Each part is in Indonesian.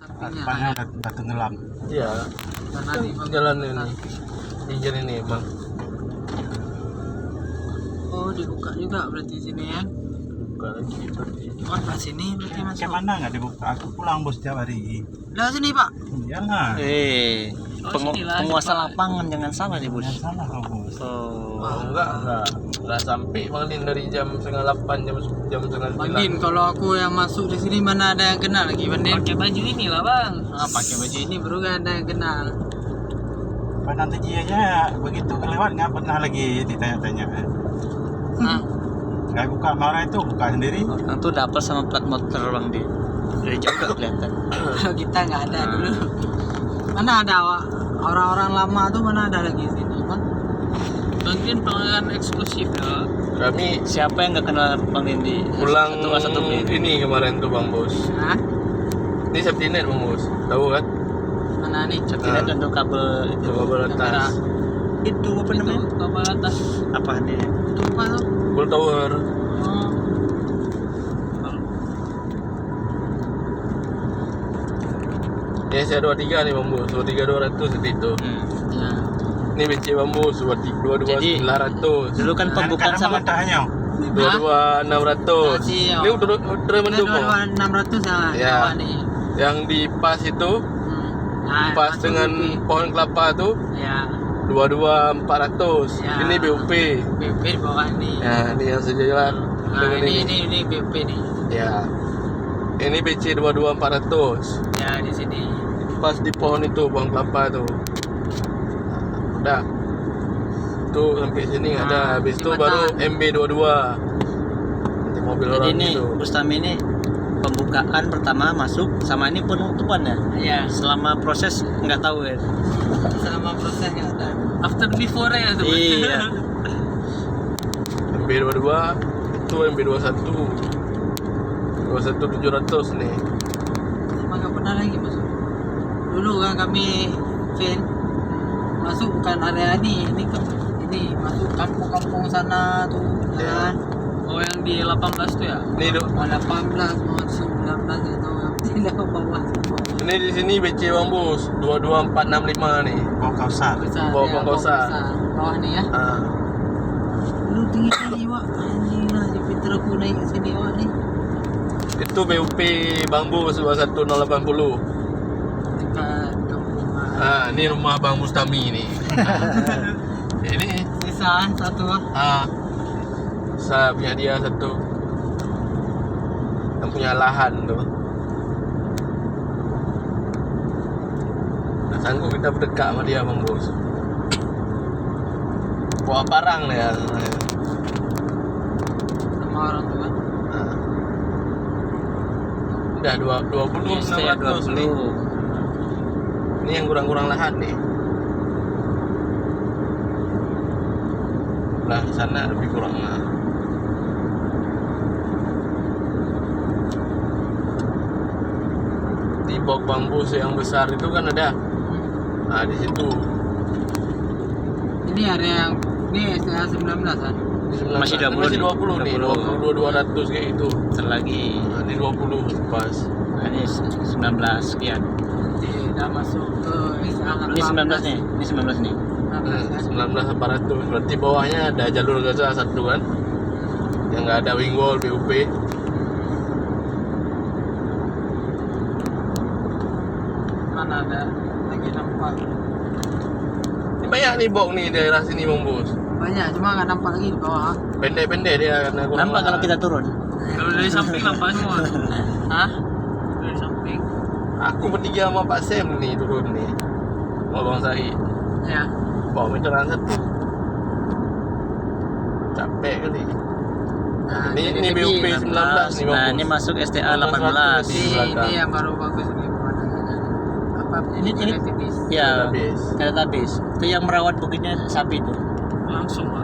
Depannya udah tenggelam. Iya. Karena Kan di jalan ini. Pinggir ini bang. Oh dibuka juga berarti sini ya. Buka lagi berarti. Oh pas sini berarti masuk. Kayak mana nggak dibuka? Aku pulang bos tiap hari. Lah sini pak. Iyalah. Penguasa lapangan jangan salah nih bos. Jangan salah kau bos. Oh, enggak sampai Bang Din dari jam 7:30 jam 8:30. Bang Din, kalau aku yang masuk di sini mana ada yang kenal lagi Bang Din? Pakai baju ini lah bang. Pakai baju ini baru kan ada yang kenal. Pak nanti dia aja begitu kelewat nggak pernah lagi ditanya-tanya. Nah, Nggak buka marah itu buka sendiri. Orang tuh dapet sama plat motor bang Din. Dari jauh gak kelihatan. kalau kita nggak ada dulu. Mana ada orang-orang lama tuh mana ada lagi sini? Bang Din pengalaman eksklusif ya. Kami Siapa yang nggak kenal bang Din di pulang satu ini kemarin tuh Bang Bos. Hah? Ini safety net Bang Bos. Tahu kan? Mana nih? Tidak untuk kabel itu. Kabel atas. Itu apa namanya? Kabel atas. Apa nih? Itu apa tuh? Full tower. Oh. Ini saya 23 nih Bang Bos. 23.200 itu. Ya. Ini BC Bang Bos 22.900. Dulu kan pembukaan sama tanya. 22.600. Kasih, Ini udah mendukung. 600 ya. Ya. Jawa nih. Yang di pas itu Nah, pas masuk dengan BP. pohon kelapa tuh Ya. 22.400. Ya. Ini BUP. BP di bawah nih. Ya, ini yang sejalan Nah, dengan ini BP nih. Ya. Ini BC 22.400. Ya di sini. Pas di pohon itu pohon kelapa tuh. Udah. Tuh sampai sini Nah, ada. Habis itu jembatan. baru MB22. Nanti mobil Jadi orang ini itu. Bustami ini pembukaan pertama masuk sama ini penutupan ya. Ya. Selama proses nggak tahu ya. Selama proses nggak ada. After before ya tuh. Iya. MB22 itu MB21. 21.700 nih. Emang nggak pernah lagi masuk. Dulu kan kami fan masuk bukan area ini masuk kampung-kampung sana tuh. Ya. Kan? Oh yang di 18 tuh ya? Ini do. Mau 18 mau 19 ya tahu yang tidak bawah. Ini di sini BC Bang Bos 22465 nih. Kau kausa. Besar, Bawah ya, Pangkosa. besar. Bawah nih ya. Ah, Lu tinggi kali wak. Anjing lah Jupiter aku naik ke sini wak nih. itu BUP Bang Bos 21080. Dekat kampung. Ah, ini rumah Bang Mustami nih. Ini Sisa satu wak. saya punya dia satu. Yang punya lahan tuh. Nggak sanggup kita berdekat sama dia Bang Bos. Bawa barang ya. Sama orang tua. Nah. Udah 20 Saya 600 nih. 20. Ini yang kurang-kurang lahan nih. Lah sana lebih kurang lah. Di box bambu yang besar itu kan ada. Nah di situ. Ini area yang ini STA 19 kan. Di 19. Masih 20 Masih nih. 20 nih. 20. 22.200 kayak gitu. Terlagi Nah, ini 20 pas. ini 19 sekian. Jadi udah masuk ke STA 18. Ini 19 nih. Ini 19 nih. 19 kan. 19.800. Berarti bawahnya ada jalur Gaza satu kan. Yang nggak ada wing wall BUP. Mana ada lagi nampak. Ini banyak nih box nih daerah sini Bang Bos. Banyak cuma nggak nampak lagi di bawah. Pendek-pendek dia karena kurang Nampak kalau lahan. kita turun. Kalau dari samping nampak semua. Hah? Dari samping. Aku bertiga sama Pak Sam nih turun nih. Sama Bang Said. Ya. Bawa meteran satu. Capek kali. Nah, Ini BUP 19 nih Bang Nah, Bos. ini masuk STA 18. Ini yang baru bagus ini pemandangannya. Apa Ini tipis. ya, Habis. Teletubbies. Itu yang merawat bukitnya sapi itu. Langsung lah.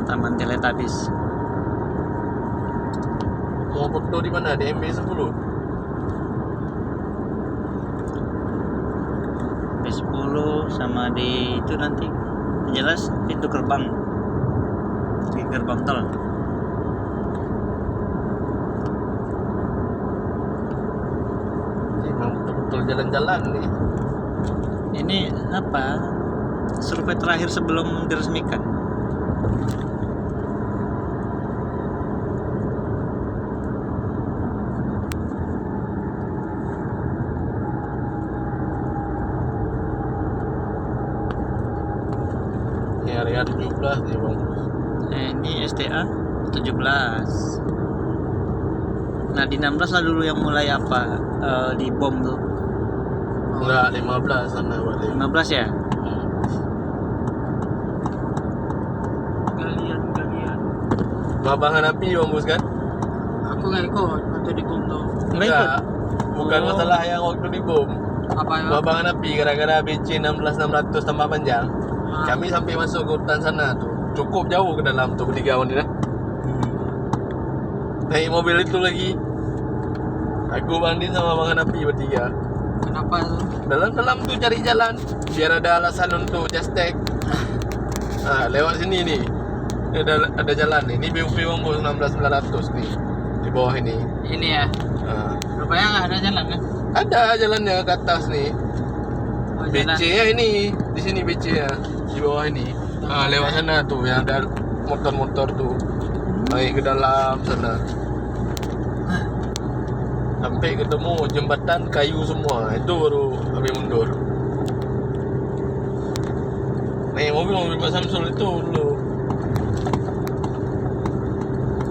Taman Teletubbies. Mau foto di mana? Di MB 10. B10 sama di itu nanti jelas pintu gerbang di gerbang tol. jalan-jalan nih. Ini apa? Survei terakhir sebelum diresmikan. Ini area 17 nih Bang. Ini STA 17. Nah di 16 lah dulu yang mulai apa? Di bom tuh. Enggak, 15 sana balik. 15 ya? Galian. Lapangan api Bang Bos kan? Aku nggak ikut waktu di bom tuh. Nggak ikut? Bukan Oh. masalah yang waktu di bom. Apa ya? Lapangan api gara-gara BC 16600 tambah panjang. Kami sampai masuk ke hutan sana tuh. Cukup jauh ke dalam tuh bertiga wanita. Naik mobil itu lagi. Aku Bang Din sama Bang Api bertiga. Kenapa tuh? Dalam tuh cari jalan biar ada alasan untuk just take. Nah, lewat sini nih. Ada jalan nih. Ini BUP Bang Bos 16900 nih. Di bawah ini. Ini ya. Nah, Rupanya nggak ada jalan kan? ada jalannya ke atas nih. Oh, BC ya ini. Di sini BC ya. Di bawah ini. Nah, lewat sana tuh yang ada motor-motor tuh. Naik ke dalam sana. Sampai ketemu jembatan kayu semua. Itu baru kami mundur. Naik mobil Pak Samsul itu dulu.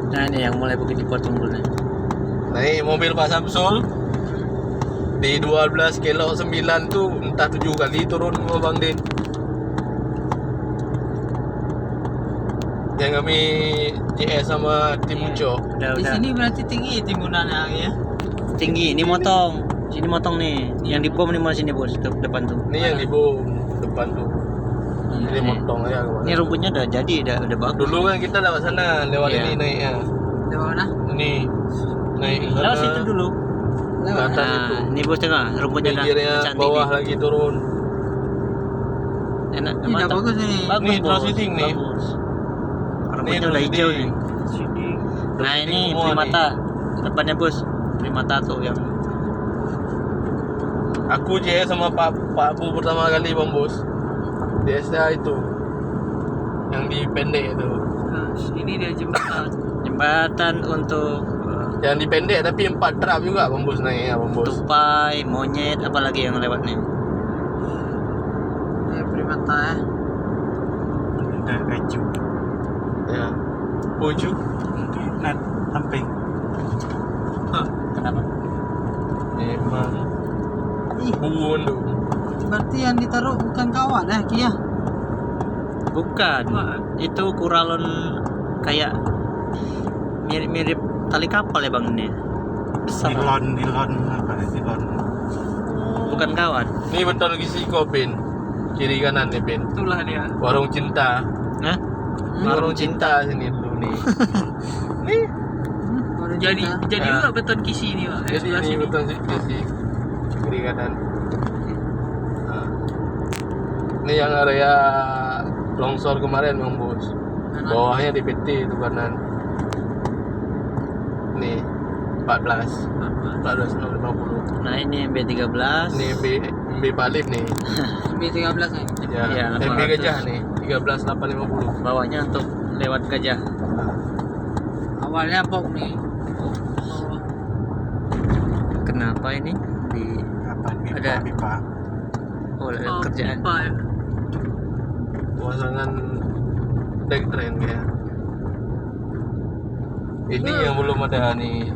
Nah ini yang mulai begitu dipotong dulu nih. Naik mobil Pak Samsul di 12 kilo 9 tuh entah 7 kali turun sama Bang Din. Yang kami JS sama tim Uco. Udah. Di sini berarti tinggi timbunannya ya? Tinggi, ini motong. Sini motong nih. Yang di bom nih mana sini bos, ke depan tuh. Ini yang di bom depan tuh. Ini Ini. motong ya kemana. Ini rumputnya udah jadi, udah bagus. Dulu kan kita lewat sana, lewat Iya. ini naiknya. Di mana? Ini naik ke sana. Lewat situ dulu. Ke atas Nah, itu. ini bos tengah, rumputnya udah Pinggirnya cantik bawah nih. lagi turun. Enak, Ini udah mantap. bagus ini. Bagus Nih, bos. transiting nih. Bagus. Ini Rumputnya udah hijau nih. Nah ini semua primata. Depannya bos. Primata tuh yang Aku JS sama Pak Bu pertama kali Bang Bos. Di STA itu. Yang di pendek itu. Nah, ini dia jembatan untuk Yang di pendek tapi 4 trap juga Bang Bos naiknya Bang Bos. tupai, monyet, apalagi yang lewat nih. Ini primata ya. Ada kacu. Ya. Puju. Net samping. Kenapa? Memang Ih, buun tuh. berarti yang ditaruh bukan kawat ya, Kia? Bukan. Itu kuralon kayak mirip-mirip tali kapal ya bang ini. Besar. Nilon apa nih? Nilon. Bukan kawan. Ini betul lagi Siko Pin. Kiri kanan nih Pin. Itulah dia. Warung cinta. Hah? Warung cinta sini dulu nih. Nih. Jadi Ah. juga beton kisi ini, Pak. Jadi ini betul sih. Kiri kanan. Nah. Ini yang area longsor kemarin Bang Bos. Bawahnya DPT itu kanan. Nih 14 50. Nah ini MB13. Ini MB Palif nih. B13 nih. Ya, Iya, MB 800. Gajah nih 13850. Bawahnya untuk lewat gajah. Awalnya bom nih. Kenapa ini di Apa pipa Ada. pipa. ada kerjaan? Ya. Pemasangan deck train ya. Ini yang belum ada nih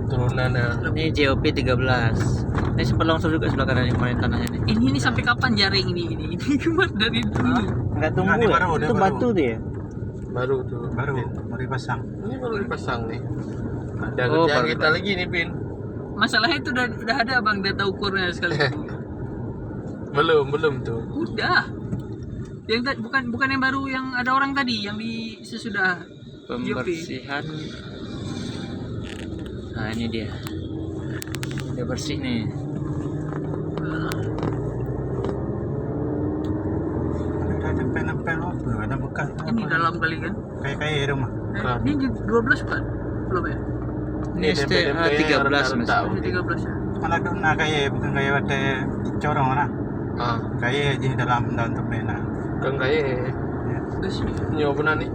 turunannya. Ini JOP 13. Ini sempat longsor juga sebelah kanan yang kemarin tanahnya nih. Ini sampai kapan jaring ini? Ini kemarin dari dulu. Enggak tumbuh ya? Itu batu tuh ya. Baru tuh. Baru dipasang. Ini baru dipasang nih. Ada Oh, kerjaan baru kita lagi nih Pin. Masalahnya itu udah ada bang data ukurnya sekali. Belum tuh. Udah. Yang bukan yang baru yang ada orang tadi yang di sesudah Pembersihan. Nah ini dia. Udah bersih nih. Ada nempel apa? Ada bekas. ini apa? dalam kali kan. Kayak rumah. Bukan. Ini 12 kan? Belum ya? Ini STA 13 mas. rentak-rentak. Ini 13 ya. Malah dona kayak bukan kayak ada corong lah. Kayak di dalam tempat nah. Kang kayak Terus nyoba nih.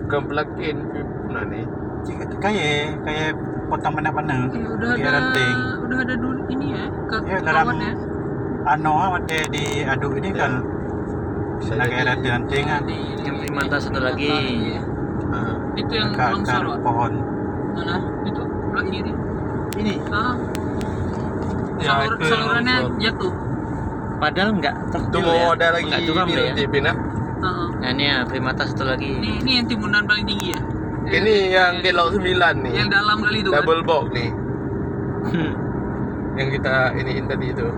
Kang plug-in nah nih. Kayak potong mana-mana. udah Kayak ada ranting. udah ada dulu ini ya Ya dalam kawan ya. ada diaduk ini Ya. kan. Bisa Nah, kayak jadi. ranting-rantingan. Yang Primata satu lagi. Itu yang Akar longsor Wak. pohon. Mana? Itu belah kiri. Ini Ya, itu yang Salurannya longsor. jatuh. Padahal nggak Itu terjun mau ya. ada lagi Nggak curam ini deh ya. nanti Pina. Nah ini ya Primata satu lagi. Ini yang timunan paling tinggi ya. Ini yang Kelok 9 nih. Yang dalam kali itu kan. Double box nih. Yang kita iniin tadi itu.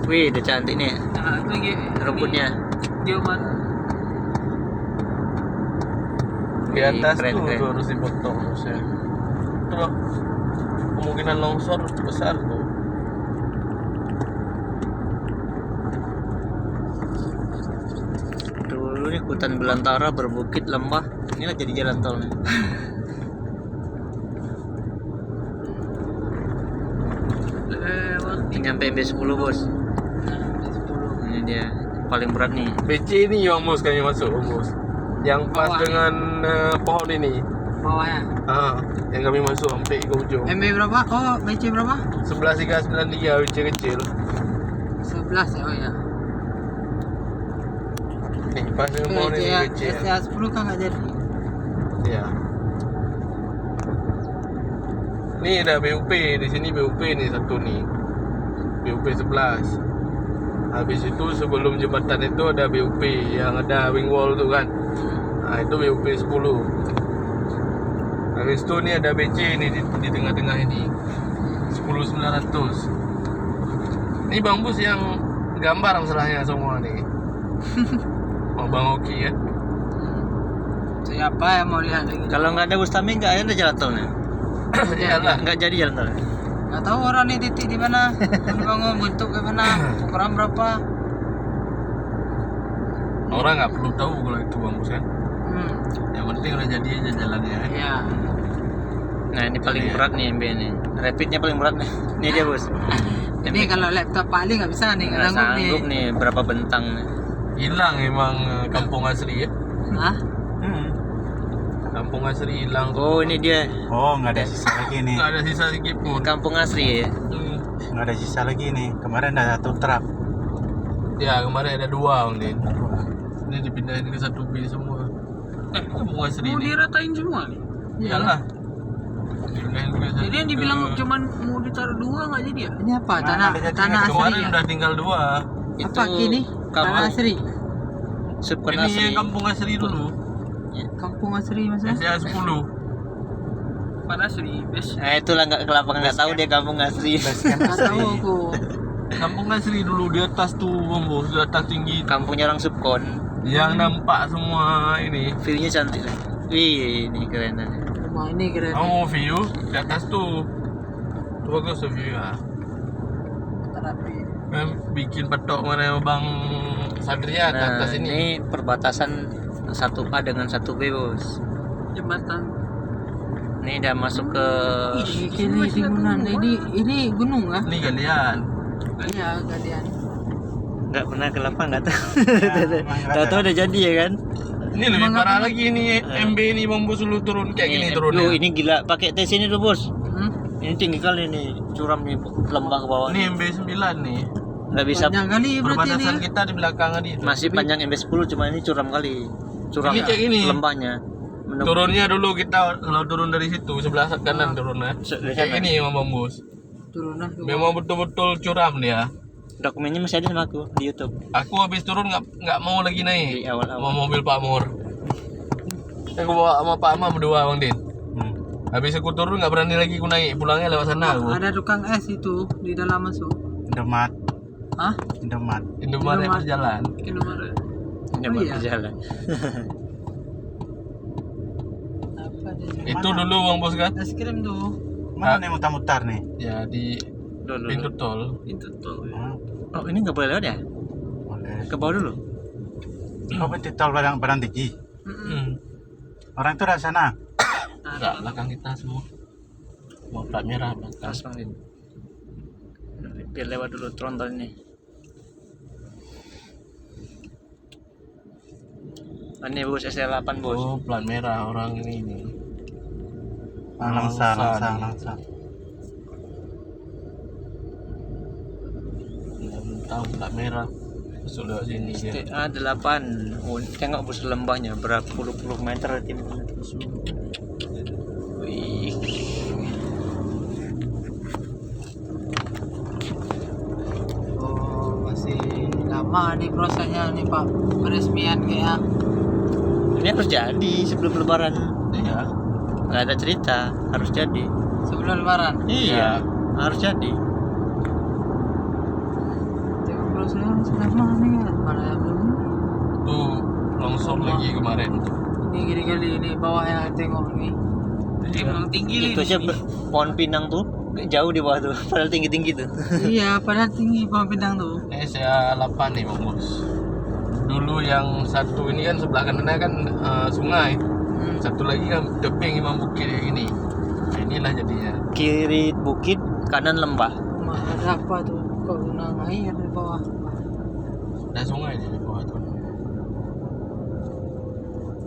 Wih, udah cantik nih Nah, itu rumputnya. Dioman. Di atas Keren, tuh, keren. tuh harus dipotong harusnya. Tuh loh. Kemungkinan longsor besar tuh. Dulu nih hutan belantara berbukit lembah. Inilah jadi jalan tol nih. Lewat Nyampe MB10 bos. Ini dia paling berat nih. BC ini yang mus kayaknya masuk mus. Yang pas Bawah. dengan pohon ini. bawahnya. Yang kami masuk sampai ke ujung. MB berapa? Oh, BC berapa? 11393 BC kecil. 11 ya, oh ya. Nih pas dengan pohon ini BC. STA 10 kan nggak jadi. Ya. Nih ada BUP di sini BUP nih satu nih. BUP 11. Habis itu sebelum jembatan itu ada BUP yang ada wing wall tuh kan. Nah, itu BUP 10. Habis itu nih ada BC nih di tengah-tengah ini. 10900. Ini Bang Bus yang gambar masalahnya semua nih. Oh, Bang Oki ya. Siapa yang mau lihat lagi? Kalau nggak ada Bustami nggak ada jalan tolnya. Iyalah. Nggak jadi jalan tol. Nggak tahu orang nih titik di mana, dibangun bentuk kayak mana, ukuran berapa. Orang nggak perlu tahu kalau itu Bang Bus kan. Yang penting udah jadi aja jalannya. Iya. Nah ini paling Iya. berat nih MB nih. Rapidnya paling berat nih. Ini dia bos. Ini kalau laptop paling nggak bisa nih, nggak nggak sanggup sanggup nih. nih berapa bentang nih. Hilang emang kampung asli ya. Hah? Kampung asli hilang. Oh ini dia Oh, nggak ada sisa lagi nih. Nggak ada sisa sedikit pun. kampung asli ya. Nggak ada sisa lagi nih. Kemarin ada satu truk. Ya kemarin ada 2 Bang Din. Ini dipindahin ke 1B semua. Kampung asli Mau ini. diratain semua nih. Iyalah. Dipindahin ke 1B. Jadi yang dibilang cuman mau ditaruh 2 nggak jadi ya? Ini apa? Mana Tanah ada jadi tanah asli Kemarin ya? udah tinggal 2. Apa kini? Tanah asli. Subkon Ini asli. kampung asli dulu. Kampung asli maksudnya? SDA 10. Pada asli, best. Nah itulah nggak ke lapangan nggak tahu dia kampung asli. Nggak tahu aku. Kampung asli dulu di atas tuh Bang Bos, di atas tinggi. Kampungnya orang subkon. Yang nampak semua ini. View-nya cantik lah. Wih ini keren nih. Rumah ini keren. Kamu mau view di atas tuh. Tuh bagus tuh view ya. Rapi. Bikin petok mana Bang Sadria ke Nah atas ini. ini perbatasan 1A dengan 1B bos. Jembatan. Ini udah masuk ke Ini timunan. Ini gunung ah? Ini galian. Iya, kalian. nggak pernah ke lapangan nggak tahu. emang nggak ada. Tahu udah jadi ya kan. Ini lebih parah lagi nih MB ini Bang Bos lu turun kayak gini Duh, turunnya. ini gila pakai tes ini tuh bos. Hmm? Ini tinggi kali nih curam nih lembah ke bawah. Ini MB 9 nih. Nggak bisa. Panjang kali berarti Perbatasan ini. kita di belakangan itu. Masih panjang MB10 cuma ini curam kali. Curam Ini kayak gini. lembahnya. Turunnya dulu kita kalau turun dari situ sebelah kanan turunnya. Dari Kayak sana. gini Bang Bos. Turunan ke Memang betul-betul curam dia. Dokumennya masih ada sama aku di YouTube Aku habis turun nggak mau lagi di naik. awal-awal. Sama mobil Pak Mur. Aku bawa sama Pak Mam berdua Bang Din. Habis aku turun nggak berani lagi aku naik. Pulangnya lewat sana aku. Ada tukang es itu di dalam masuk. Indomat. Hah? Indomat. Indomaret Indomaret. berjalan. Indomaret. Ini Oh, baru iya. berjalan. Apa dia? Itu dulu Bang Bos kan? Es krim tuh. Mana nih mutar-mutar nih? Ya di Dulu. pintu tol. Itu tuh. Oh ini nggak boleh lewat ya? Boleh. Ke bawah dulu. Oh, pintu tol Padang Tinggi. Hmm. Orang itu dari sana. Enggak belakang kita semua. Mau plat merah belakang. Pas Bang Din. Biar lewat dulu tronton ini. Ini bos SL8 bos. Oh, plat merah orang ini nih. Langsa. Belum tahu plat merah. Masuk lewat sini dia. STA 8. Oh, tengok bos lembahnya berapa puluh meter timbunan. Wih. Oh, masih lama nih prosesnya nih Pak, peresmian kayak. Ini harus jadi sebelum lebaran. Iya. Nggak ada cerita, harus jadi. Sebelum lebaran. Iya, harus jadi. Tengok prosesnya masih lama nih kan, pada belum. Tuh longsor lagi kemarin. Ini gini kali ini bawahnya tengok nih. Ini memang tinggi Itu aja pohon pinang tuh jauh di bawah tuh, padahal tinggi tuh. Iya, padahal tinggi pohon pinang tuh. Ini saya 8 nih Bang Bos. Dulu yang satu ini kan sebelah kanannya kan sungai. Satu lagi kan tebing Imam Bukit kayak gini. Nah, inilah jadinya. Kiri bukit, kanan lembah. Ada apa tuh? Kok genang air di bawah? Ada sungai di bawah tuh.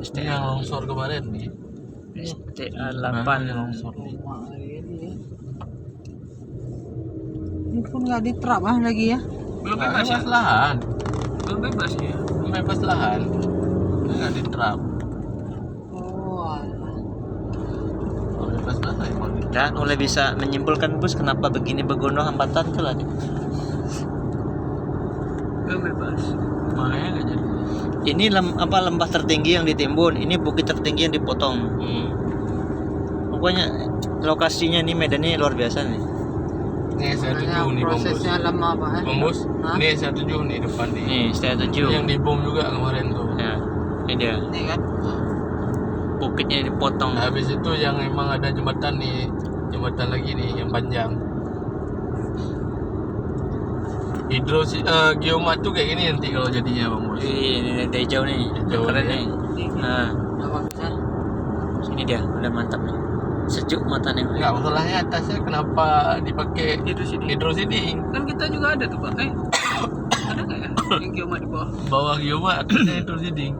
Ini yang longsor kemarin nih. STA Nah, 8. yang longsor nih. Rumah ini ya. Ini pun nggak diterap lagi ya? Belum bebas lahan. Belum bebas ya? Belum bebas lahan. Nggak diterap. Oh, alah. Belum bebas lahan emang. Dan mulai bisa menyimpulkan bos kenapa begini begono hambatan tuh lah. Belum bebas. Makanya nggak jadi. Ini lembah tertinggi yang ditimbun, ini bukit tertinggi yang dipotong. Pokoknya lokasinya nih medannya luar biasa nih. Ini saya Makanya 7 nih Bang Bos. prosesnya lama Pak. Bang Bos, Hah? ini saya 7 nih depan nih. Nih, STA 7. Yang dibom juga kemarin tuh. Ya, ini dia. Ini kan? Bukitnya dipotong. Nah, habis itu yang emang ada jembatan nih, jembatan lagi nih yang panjang. Geomat tuh kayak gini nanti kalau jadinya Bang Bos. Ini dari jauh nih, Jauh keren nih. nih. Nah, Udah bagusnya. sini dia, udah mantap nih. Sejuk matanya. Enggak, masalahnya atasnya kenapa dipakai hidrosiding? Kan kita juga ada tuh Pak. Ada nggak ya? Yang geomat di bawah. Bawah geomat atasnya hidrosiding.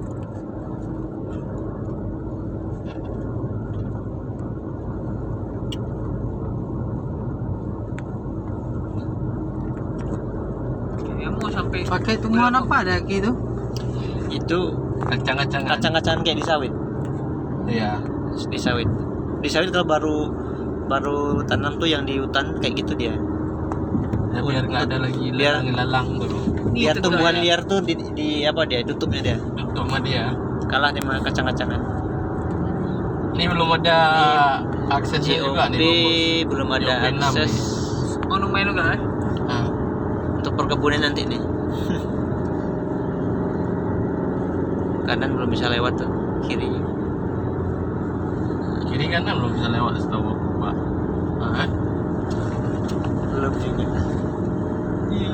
Ya mau sampai. Pakai tumbuhan apa ada gitu? Itu Kacang-kacangan. kacang-kacangan kayak di sawit. Iya. Di sawit. Di sawit kalau baru tanam tuh yang di hutan kayak gitu dia. Ya, biar nggak ada lagi Biar- lalang tuh. Biar tumbuhan liar tuh di apa dia tutupnya dia. Tutup sama dia. Kalah sama kacang-kacangan. Ini belum ada aksesnya juga GOP nih Bang Bos. belum ada GOP 6 akses Oh, lumayan juga. Nah, untuk perkebunan nanti nih. Kanan belum bisa lewat tuh, kiri. kiri kanan belum bisa lewat setahu aku, Pak. Nah, Belum juga. iya.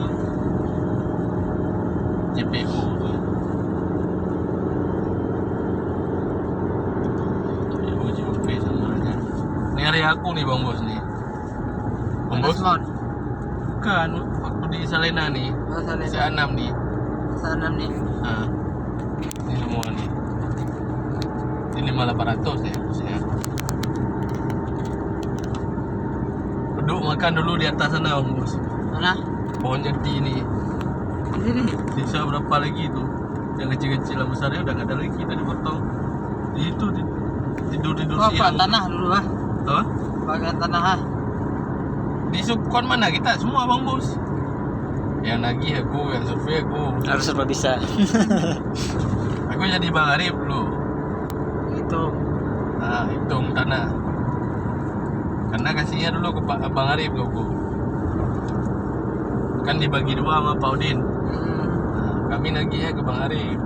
JPU tuh. JPU sama aja. Ini hari aku nih Bang Bos nih. Bang Bos? Mount. Bukan, waktu di Salena nih. Oh, Di sana. C6 nih. Sana nih. Nah, ini semua nih. Ini 5800 ya harusnya. Duduk makan dulu di atas sana Bang Bos. Mana? Pohon jati ini. Di sini. Sisa berapa lagi tuh? Yang kecil-kecil yang besarnya udah nggak ada lagi, udah dipotong. Itu tidur-tidur Oh, siang. Pak, tanah dulu ah. Hah? Bagian tanah ah. Di subkon mana kita semua Bang Bos? Yang nagih aku, yang survei aku. Harus serba bisa. Aku jadi Bang Arif dulu. Itu. Nah, hitung tanah. Karena kasihnya dulu ke Pak Bang Arif aku. Kan dibagi dua sama Pak Udin. Nah, kami nagihnya ke Bang Arif.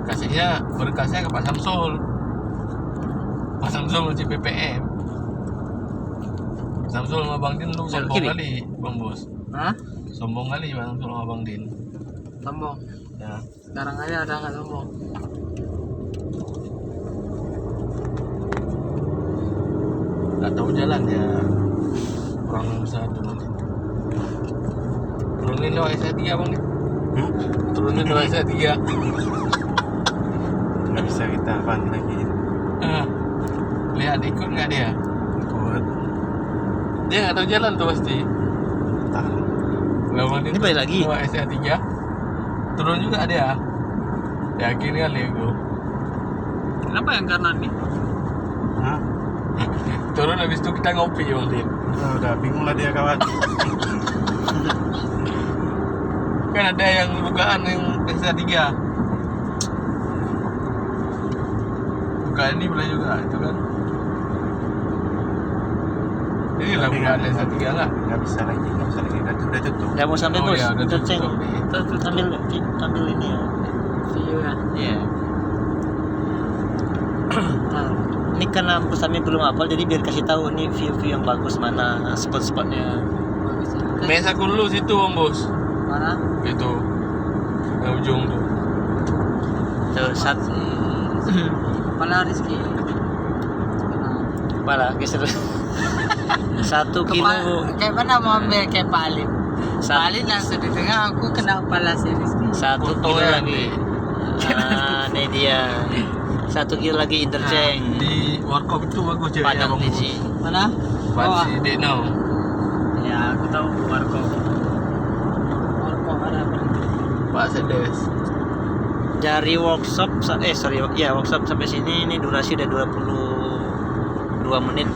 Kasihnya berkasnya ke Pak Samsul. Pak Samsul masih PPM. Samsul sama Bang Din lu sombong Kiri. kali Bang Bos. Hah? Sombong kali Bang Samsul sama Bang Din. Sombong. Ya. Sekarang aja udah nggak sombong. nggak tahu jalan ya, kurang bisa turunin lewat SA3 bang nih. Turunin lewat SA3. Nggak bisa kita bantu lagi. Lihat ikut nggak dia? Ikut. Dia nggak tahu jalan tuh pasti. Tahu. Lawan Ini balik lagi. lewat SA3 turun juga dia. Yakin kali gue. Kenapa yang kanan nih? Hah? Turun habis itu kita ngopi bang Din. Udah bingung lah dia kawan. Kan ada yang bukaan yang SA3. Bukaan ini boleh juga itu kan. Ini lah bukaan SA3 nggak? Nggak bisa lagi. Udah tutup. Udah mau sampai Oh, bos, ya, udah interchange. tutup nih. Ambil ini ya. View ya. Iya. Ntar. Ini karena kami belum hafal, jadi biar kasih tahu nih view-view yang bagus mana spot-spotnya. Bagus ya. Mesa dulu situ bang bos. Mana? Itu yang ujung tuh. Tuh, Kepala Rizky. Kepala geser. 1 kilo. Kayak mana mau ambil kayak Pak Alim? Pak Alim langsung didengar aku kena kepala si Rizky. 1 kilo Fotonya lagi. Ini dia. 1 kilo lagi interchange. Di warkop itu bagus cewek Padang bang bos. Tiji. Mana? Pak si Denau. Ya, aku tahu warkop. Kok ada apa? Pak Sedes. Dari workshop workshop sampai sini ini durasi udah 22 menit.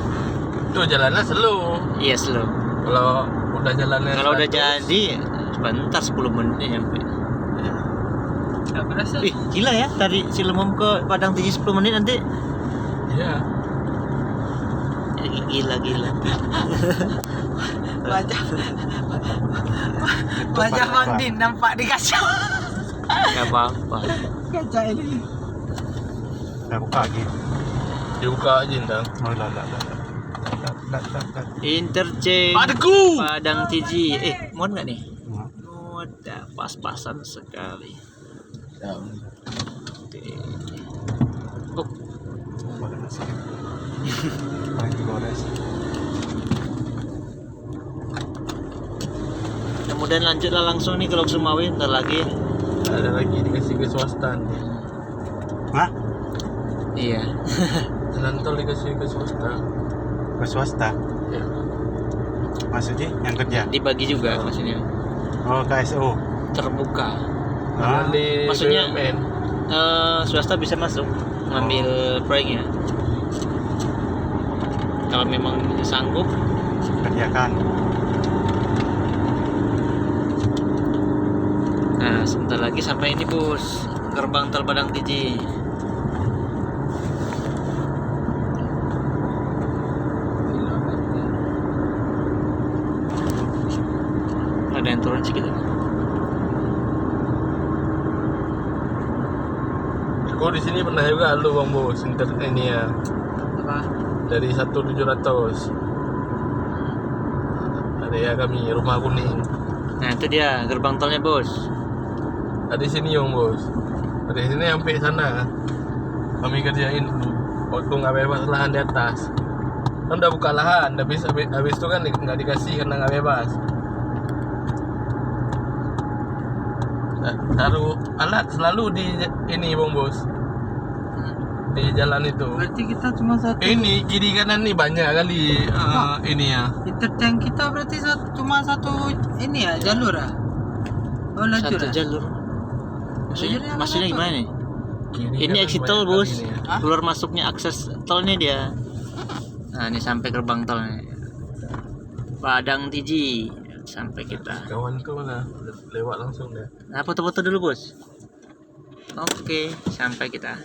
Tuh jalannya slow. Iya, slow. Kalau udah jalannya Kalau udah 100, jadi sebentar 10 menit nyampe. ya. Gak berasa. Ih, gila ya, dari Cilemom ke Padang Tiji 10 menit nanti. Iya. Gila. Wajah Bang Din nampak di kaca. Gak apa-apa. Kaca ini. Udah buka lagi. Dibuka aja Intang. Oh, lah. Interchange Padaku. Padang Tiji. Muat nggak nih? Nah, Muat, pas-pasan sekali. Oke. Oh, makan nasi. Paling digores. kemudian lanjutlah langsung nih ke Lok Sumawi, ntar lagi. Ada lagi dikasih ke swasta nih. Hah? Iya. Jalan tol dikasih ke swasta. Ke swasta? Ya. Maksudnya yang kerja? Dibagi juga maksudnya. Oh, KSO. Terbuka. Ah, Di maksudnya- BUMN. Swasta bisa masuk ngambil proyeknya. Kalau memang sanggup. kerjakan. Nah, sebentar lagi sampai ini bos, gerbang tol Padang Tiji. Ada yang turun sedikit. Aku di sini pernah juga lu bang bos internet ini ya Apa? dari 1.700. Ada ya kami rumah kuning. Nah, itu dia gerbang tolnya bos. Ada di sini bang bos. Dari sini sampai sana kami kerjain dulu. Waktu nggak bebas lahan di atas. Kan udah buka lahan, habis itu kan nggak dikasih karena nggak bebas. Nah, taruh alat selalu di ini bang bos, di jalan itu. Berarti kita cuma satu. Ini kiri kanan nih banyak kali ini ya. Intertank kita berarti cuma satu ini ya jalur ah. Oh lajur Satu ah? jalur. Jalurnya Maksudnya apa? gimana nih? Kiri Ini kanan exit banyak tol kali bos. ini ya. Hah? Keluar masuknya akses tolnya dia. Nah, ini sampai gerbang tolnya. Padang Tiji sampai kita. Kawan tuh mana lewat langsung deh. Nah, foto-foto dulu bos. Oke, sampai kita.